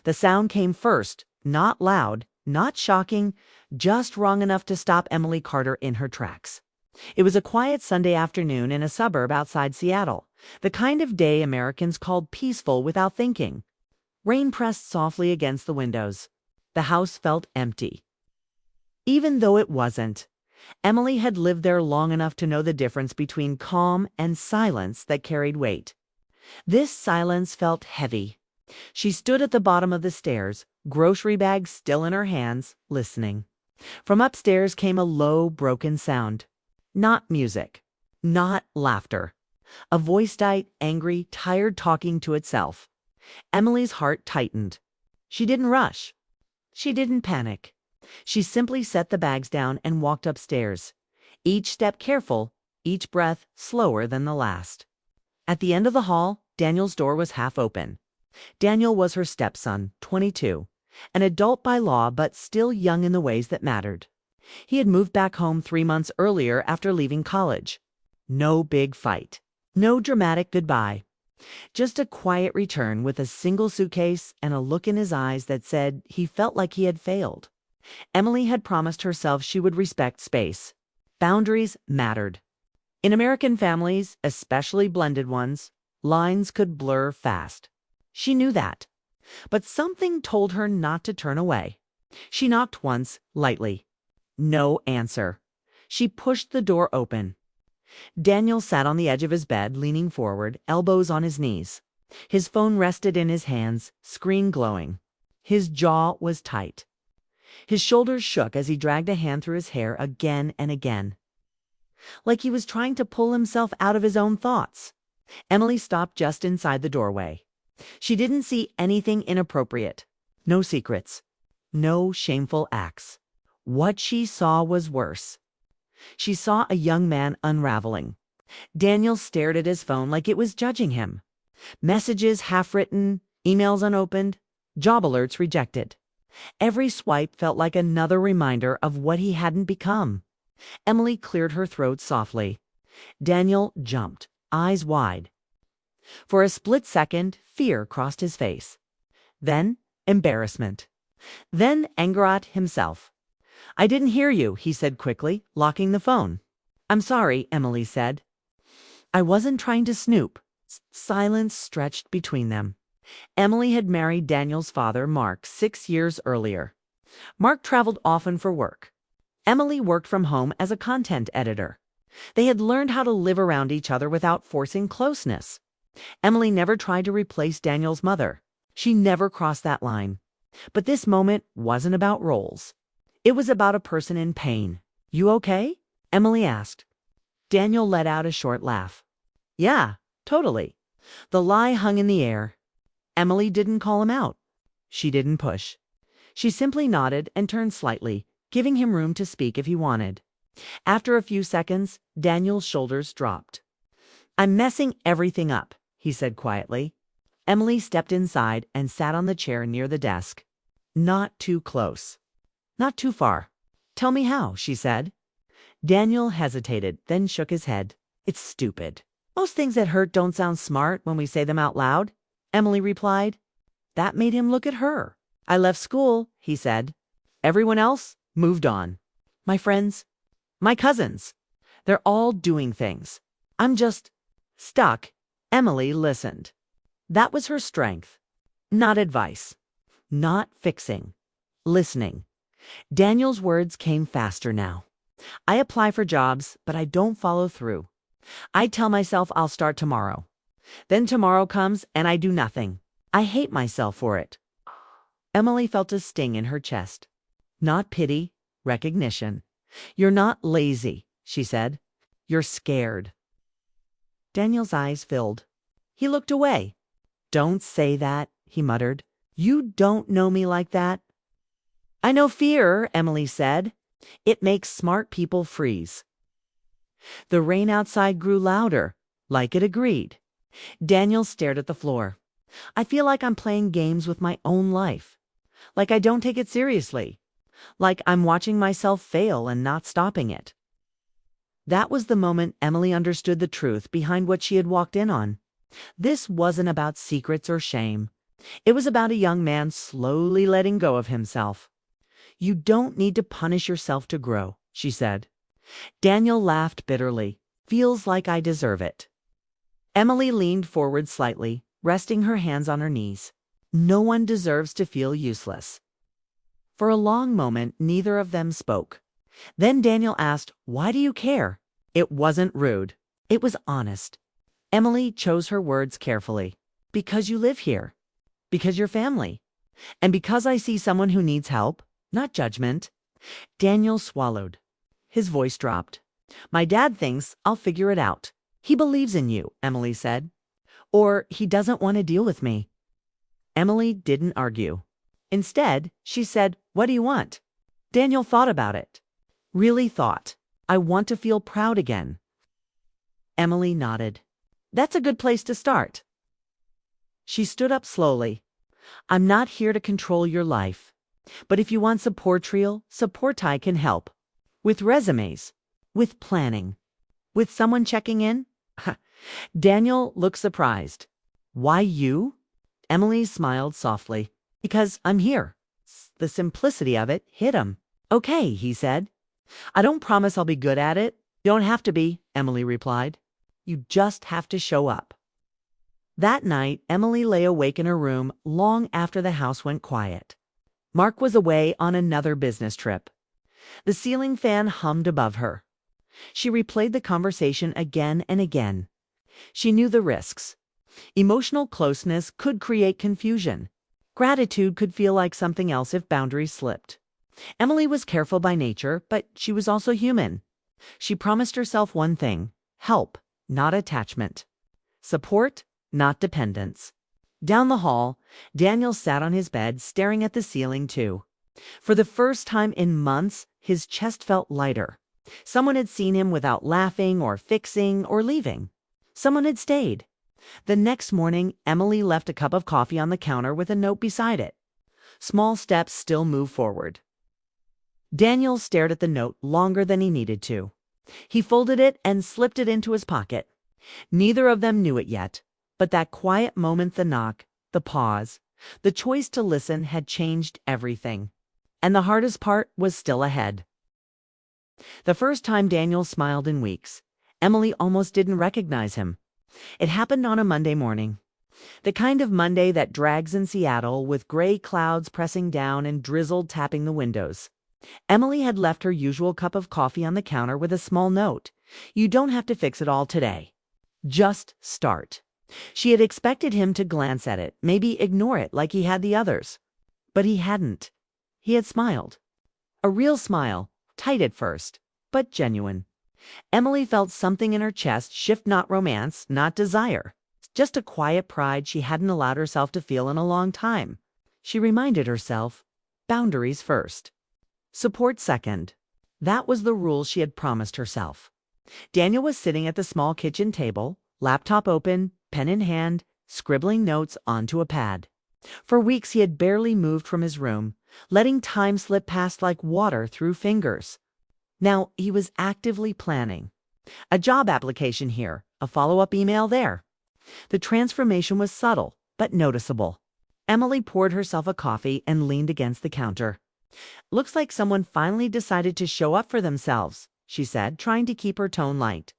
The sound came first, not loud, not shocking, just wrong enough to stop Emily Carter in her tracks. It was a quiet Sunday afternoon in a suburb outside Seattle, the kind of day Americans called peaceful without thinking. Rain pressed softly against the windows. The house felt empty. Even though it wasn't, Emily had lived there long enough to know the difference between calm and silence that carried weight. This silence felt heavy. She stood at the bottom of the stairs, grocery bag still in her hands, listening. From upstairs came a low, broken sound. Not music. Not laughter. A voice-tight, angry, tired talking to itself. Emily's heart tightened. She didn't rush. She didn't panic. She simply set the bags down and walked upstairs. Each step careful, each breath slower than the last. At the end of the hall, Daniel's door was half open. Daniel was her stepson, 22, an adult by law but still young in the ways that mattered. He had moved back home 3 months earlier after leaving college. No big fight. No dramatic goodbye. Just a quiet return with a single suitcase and a look in his eyes that said he felt like he had failed. Emily had promised herself she would respect space. Boundaries mattered. In American families, especially blended ones, lines could blur fast. She knew that. But something told her not to turn away. She knocked once, lightly. No answer. She pushed the door open. Daniel sat on the edge of his bed, leaning forward, elbows on his knees. His phone rested in his hands, screen glowing. His jaw was tight. His shoulders shook as he dragged a hand through his hair again and again. Like he was trying to pull himself out of his own thoughts. Emily stopped just inside the doorway. She didn't see anything inappropriate. No secrets. No shameful acts. What she saw was worse. She saw a young man unraveling. Daniel stared at his phone like it was judging him. Messages half-written, emails unopened, job alerts rejected. Every swipe felt like another reminder of what he hadn't become. Emily cleared her throat softly. Daniel jumped, eyes wide. For a split second, fear crossed his face. Then, embarrassment. Then anger at himself. "I didn't hear you," he said quickly, locking the phone. "I'm sorry," Emily said. "I wasn't trying to snoop." Silence stretched between them. Emily had married Daniel's father, Mark, 6 years earlier. Mark traveled often for work. Emily worked from home as a content editor. They had learned how to live around each other without forcing closeness. Emily never tried to replace Daniel's mother. She never crossed that line. But this moment wasn't about roles. It was about a person in pain. "You okay?" Emily asked. Daniel let out a short laugh. "Yeah, totally." The lie hung in the air. Emily didn't call him out. She didn't push. She simply nodded and turned slightly, giving him room to speak if he wanted. After a few seconds, Daniel's shoulders dropped. "I'm messing everything up," he said quietly. Emily stepped inside and sat on the chair near the desk. Not too close. Not too far. "Tell me how," she said. Daniel hesitated, then shook his head. "It's stupid. Most things that hurt don't sound smart when we say them out loud," Emily replied. That made him look at her. "I left school," he said. "Everyone else moved on. My friends, my cousins, they're all doing things. I'm just stuck." Emily listened. That was her strength. Not advice. Not fixing. Listening. Daniel's words came faster now. "I apply for jobs, but I don't follow through. I tell myself I'll start tomorrow. Then tomorrow comes and I do nothing. I hate myself for it." Emily felt a sting in her chest. Not pity, recognition. "You're not lazy," she said. "You're scared." Daniel's eyes filled. He looked away. "Don't say that," he muttered. "You don't know me like that." "I know fear," Emily said. "It makes smart people freeze." The rain outside grew louder, like it agreed. Daniel stared at the floor. "I feel like I'm playing games with my own life. Like I don't take it seriously. Like I'm watching myself fail and not stopping it." That was the moment Emily understood the truth behind what she had walked in on. This wasn't about secrets or shame. It was about a young man slowly letting go of himself. "You don't need to punish yourself to grow," she said. Daniel laughed bitterly. "Feels like I deserve it." Emily leaned forward slightly, resting her hands on her knees. "No one deserves to feel useless." For a long moment, neither of them spoke. Then Daniel asked, "Why do you care?" It wasn't rude. It was honest. Emily chose her words carefully. "Because you live here. Because you're family. And because I see someone who needs help, not judgment." Daniel swallowed. His voice dropped. "My dad thinks I'll figure it out. He believes in you," Emily said. "Or he doesn't want to deal with me." Emily didn't argue. Instead, she said, "What do you want?" Daniel thought about it. Really thought. "I want to feel proud again." Emily nodded. "That's a good place to start." She stood up slowly. "I'm not here to control your life. But if you want support trio, Supporti can help. With resumes. With planning. With someone checking in." Daniel looked surprised. "Why you?" Emily smiled softly. "Because I'm here." The simplicity of it hit him. "Okay," he said. "I don't promise I'll be good at it." "You don't have to be," Emily replied. "You just have to show up." That night, Emily lay awake in her room long after the house went quiet. Mark was away on another business trip. The ceiling fan hummed above her. She replayed the conversation again and again. She knew the risks. Emotional closeness could create confusion. Gratitude could feel like something else if boundaries slipped. Emily was careful by nature, but she was also human. She promised herself one thing: help, not attachment. Support, not dependence. Down the hall, Daniel sat on his bed, staring at the ceiling too. For the first time in months, his chest felt lighter. Someone had seen him without laughing or fixing or leaving. Someone had stayed. The next morning, Emily left a cup of coffee on the counter with a note beside it. "Small steps still move forward." Daniel stared at the note longer than he needed to. He folded it and slipped it into his pocket. Neither of them knew it yet, but that quiet moment, the knock, the pause, the choice to listen had changed everything. And the hardest part was still ahead. The first time Daniel smiled in weeks, Emily almost didn't recognize him. It happened on a Monday morning. The kind of Monday that drags in Seattle, with gray clouds pressing down and drizzle tapping the windows. Emily had left her usual cup of coffee on the counter with a small note. "You don't have to fix it all today. Just start." She had expected him to glance at it, maybe ignore it like he had the others. But he hadn't. He had smiled. A real smile, tight at first, but genuine. Emily felt something in her chest shift, not romance, not desire. Just a quiet pride she hadn't allowed herself to feel in a long time. She reminded herself, boundaries first. Support second. That was the rule she had promised herself. Daniel was sitting at the small kitchen table, laptop open, pen in hand, scribbling notes onto a pad. For weeks he had barely moved from his room, letting time slip past like water through fingers. Now he was actively planning. A job application here, a follow-up email there. The transformation was subtle, but noticeable. Emily poured herself a coffee and leaned against the counter. "Looks like someone finally decided to show up for themselves," she said, trying to keep her tone light.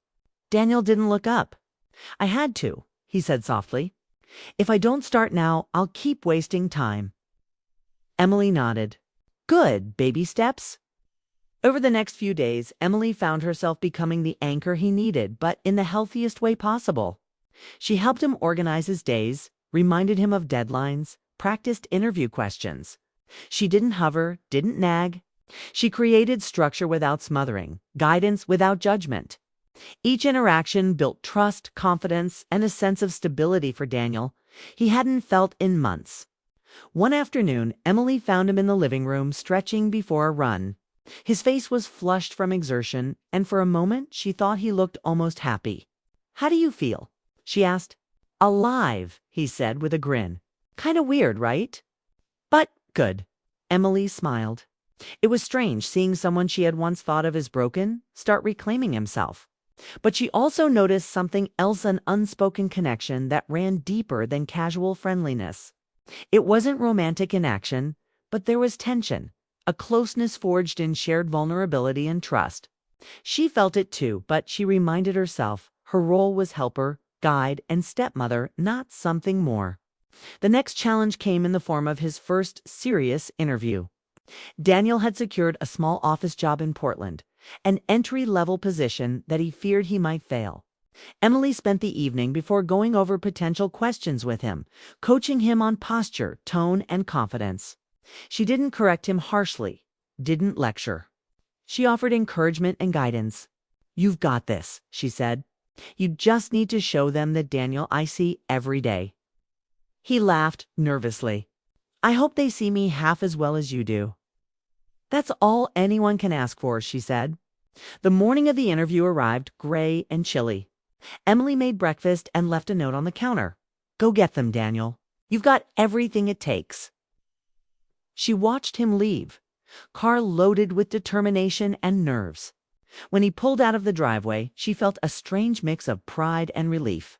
Daniel didn't look up. "I had to," he said softly. "If I don't start now, I'll keep wasting time." Emily nodded. "Good, baby steps." Over the next few days, Emily found herself becoming the anchor he needed, but in the healthiest way possible. She helped him organize his days, reminded him of deadlines, practiced interview questions. She didn't hover, didn't nag. She created structure without smothering, guidance without judgment. Each interaction built trust, confidence, and a sense of stability for Daniel he hadn't felt in months. One afternoon, Emily found him in the living room, stretching before a run. His face was flushed from exertion, and for a moment she thought he looked almost happy. "How do you feel?" she asked. "Alive," he said with a grin. "Kinda weird, right?" "But good." Emily smiled. It was strange seeing someone she had once thought of as broken start reclaiming himself. But she also noticed something else, an unspoken connection that ran deeper than casual friendliness. It wasn't romantic in action, but there was tension, a closeness forged in shared vulnerability and trust. She felt it too, but she reminded herself her role was helper, guide, and stepmother, not something more. The next challenge came in the form of his first serious interview. Daniel had secured a small office job in Portland, an entry-level position that he feared he might fail. Emily spent the evening before going over potential questions with him, coaching him on posture, tone, and confidence. She didn't correct him harshly, didn't lecture. She offered encouragement and guidance. "You've got this," she said. "You just need to show them the Daniel I see every day." He laughed nervously. "I hope they see me half as well as you do." "That's all anyone can ask for," she said. The morning of the interview arrived gray and chilly. Emily made breakfast and left a note on the counter. "Go get them, Daniel. You've got everything it takes." She watched him leave, car loaded with determination and nerves. When he pulled out of the driveway, she felt a strange mix of pride and relief.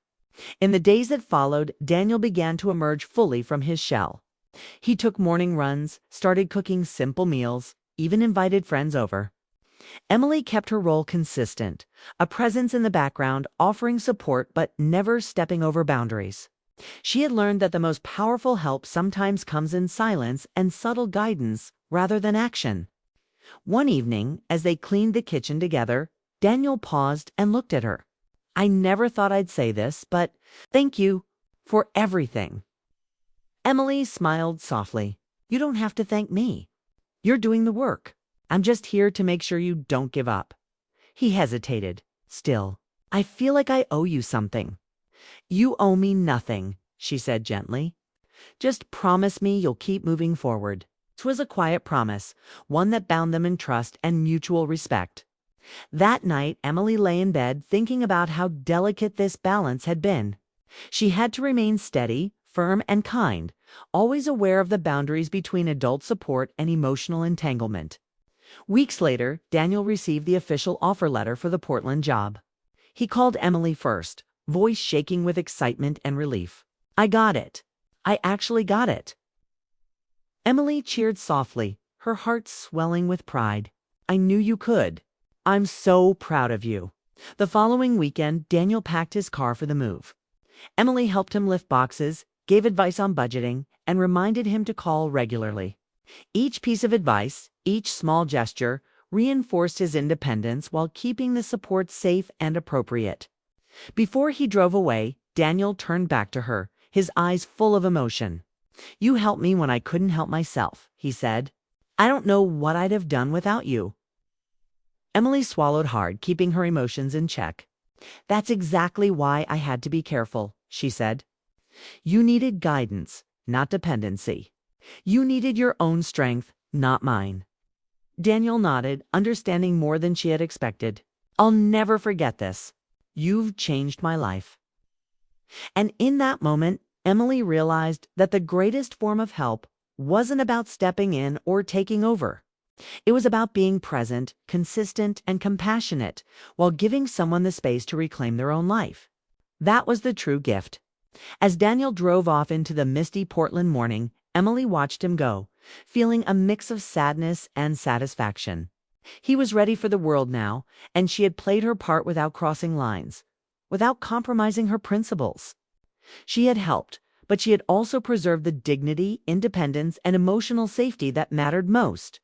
In the days that followed, Daniel began to emerge fully from his shell. He took morning runs, started cooking simple meals, even invited friends over. Emily kept her role consistent, a presence in the background, offering support but never stepping over boundaries. She had learned that the most powerful help sometimes comes in silence and subtle guidance rather than action. One evening, as they cleaned the kitchen together, Daniel paused and looked at her. "I never thought I'd say this, but thank you for everything." Emily smiled softly. "You don't have to thank me. You're doing the work. I'm just here to make sure you don't give up." He hesitated. "Still, I feel like I owe you something." "You owe me nothing," she said gently. "Just promise me you'll keep moving forward." 'Twas a quiet promise, one that bound them in trust and mutual respect. That night, Emily lay in bed thinking about how delicate this balance had been. She had to remain steady, firm, and kind, always aware of the boundaries between adult support and emotional entanglement. Weeks later, Daniel received the official offer letter for the Portland job. He called Emily first, voice shaking with excitement and relief. "I got it. I actually got it." Emily cheered softly, her heart swelling with pride. "I knew you could. I'm so proud of you." The following weekend, Daniel packed his car for the move. Emily helped him lift boxes, gave advice on budgeting, and reminded him to call regularly. Each piece of advice, each small gesture, reinforced his independence while keeping the support safe and appropriate. Before he drove away, Daniel turned back to her, his eyes full of emotion. "You helped me when I couldn't help myself," he said. "I don't know what I'd have done without you." Emily swallowed hard, keeping her emotions in check. "That's exactly why I had to be careful," she said. "You needed guidance, not dependency. You needed your own strength, not mine." Daniel nodded, understanding more than she had expected. "I'll never forget this. You've changed my life." And in that moment, Emily realized that the greatest form of help wasn't about stepping in or taking over. It was about being present, consistent, and compassionate while giving someone the space to reclaim their own life. That was the true gift. As Daniel drove off into the misty Portland morning, Emily watched him go, feeling a mix of sadness and satisfaction. He was ready for the world now, and she had played her part without crossing lines, without compromising her principles. She had helped, but she had also preserved the dignity, independence, and emotional safety that mattered most.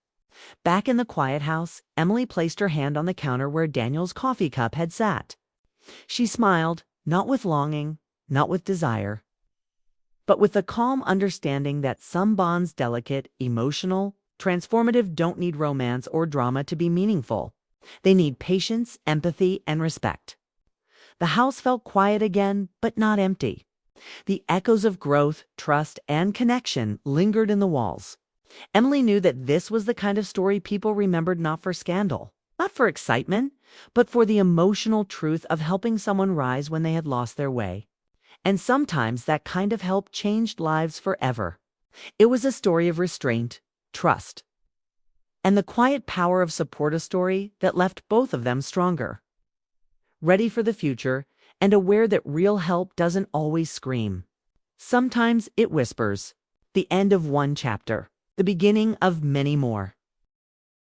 Back in the quiet house, Emily placed her hand on the counter where Daniel's coffee cup had sat. She smiled, not with longing, not with desire, but with the calm understanding that some bonds, delicate, emotional, transformative, don't need romance or drama to be meaningful. They need patience, empathy, and respect. The house felt quiet again, but not empty. The echoes of growth, trust, and connection lingered in the walls. Emily knew that this was the kind of story people remembered not for scandal, not for excitement, but for the emotional truth of helping someone rise when they had lost their way. And sometimes that kind of help changed lives forever. It was a story of restraint, trust, and the quiet power of support, a story that left both of them stronger, ready for the future, and aware that real help doesn't always scream. Sometimes it whispers, The end of one chapter, the beginning of many more.